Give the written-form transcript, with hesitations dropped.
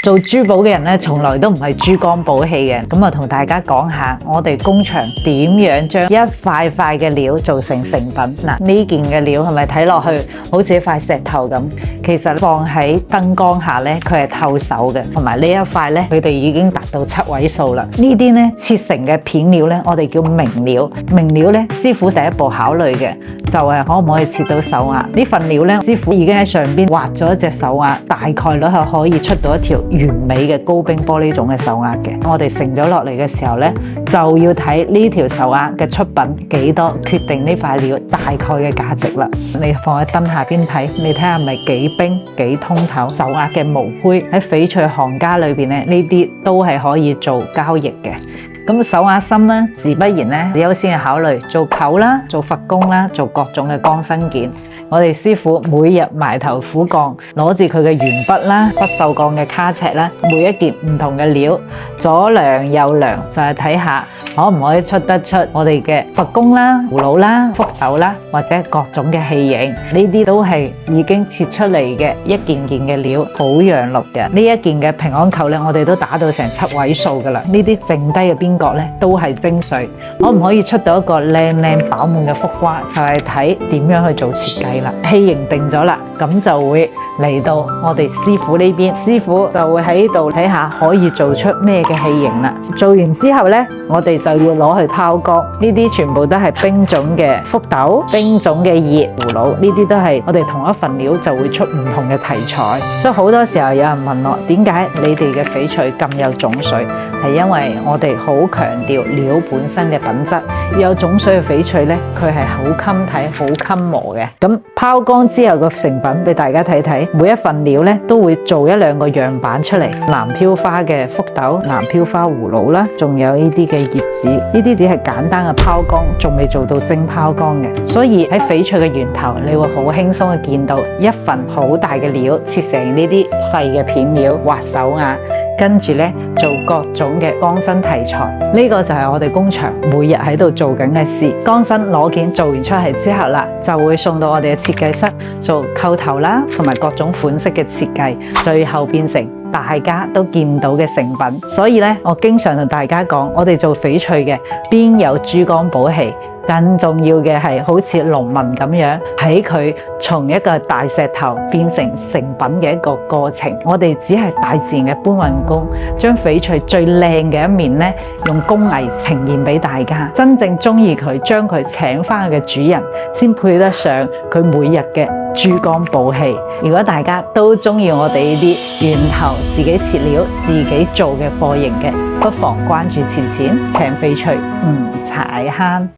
做珠寶嘅人咧，從來都唔係珠光寶氣嘅。咁啊，同大家講下我哋工場點樣將一塊塊嘅料做成成品。嗱，呢件嘅料係咪睇落去好似一塊石頭咁？其實放喺燈光下咧，佢係透手嘅。同埋呢一塊咧，佢哋已經達到7位數啦。呢啲咧切成嘅片料咧，我哋叫明料。明料咧，師傅第一步考慮嘅就係可唔可以切到手鐲。呢份料咧，師傅已經喺上邊畫咗一隻手鐲，大概率係可以出到一條完美嘅高冰玻璃種嘅手鐲嘅。我哋成咗落嚟嘅時候咧，就要睇呢條手鐲嘅出品幾多，決定呢塊料大概嘅價值啦。你放喺燈下邊睇，你睇下係咪幾冰幾通透？手鐲嘅毛坯喺翡翠行家裏邊咧，呢啲都係可以做交易嘅。咁手鐲芯咧，自不然咧，優先係考慮做扣啦、做佛工啦、做各種嘅鋼身件。我哋師傅每日埋頭苦幹，攞住佢嘅鉛筆啦、不鏽鋼嘅卡尺啦，每一件唔同嘅料，左量右量，就係睇下可唔可以出得出我哋嘅佛工啦、葫蘆啦、福斗啦，或者各種嘅器型。呢啲都係已經切出嚟嘅一件件嘅料，好陽綠嘅。呢一件嘅平安扣咧，我哋都打到成7位數噶啦。呢啲剩低嘅邊角咧，都係精髓。可唔可以出到一個靚靚飽滿嘅福瓜，就係睇點樣去做設計啦。器型定咗啦，咁就會嚟到我哋師傅呢邊，師傅就會喺度睇下可以做出咩嘅器型啦。做完之後呢，我哋就要攞去拋光，呢啲全部都係冰種嘅福斗、冰種嘅熱葫蘆，呢啲都係我哋同一份料就會出唔同嘅題材。所以好多時候有人問我，點解你哋嘅翡翠咁有種水？係因為我哋好強調料本身嘅品質。有種水嘅翡翠呢，佢係好襟睇、好襟磨嘅。咁拋光之後嘅成品俾大家睇睇，每一份料咧都會做1、2個樣板出嚟。藍飄花嘅福斗、藍飄花葫蘆啦，仲有呢啲嘅葉子，呢啲只係簡單嘅拋光，仲未做到精拋光嘅。所以喺翡翠嘅源頭，你會好輕鬆嘅見到一份好大嘅料切成呢啲細嘅片料，畫手鐲，跟住咧做各種嘅鋼身題材。呢個就係我哋工場每日喺度做緊嘅事。鋼身攞件做完出嚟之後啦，就會送到我哋嘅設計室做扣頭啦，同埋各種款式嘅設計，最後變成大家都見到嘅成品。所以咧，我經常同大家講，我哋做翡翠嘅邊有珠光寶氣，更重要嘅係好似農民咁樣，喺佢從一個大石頭變成成品嘅一個過程。我哋只係大自然嘅搬運工，將翡翠最靚嘅一面咧，用工藝呈現俾大家。真正中意佢，將佢請翻去嘅主人，先配得上佢每日嘅珠光寶氣。如果大家都中意我哋呢啲源頭自己切料、自己做嘅貨型嘅，不妨關注錢錢，請翡翠唔踩坑。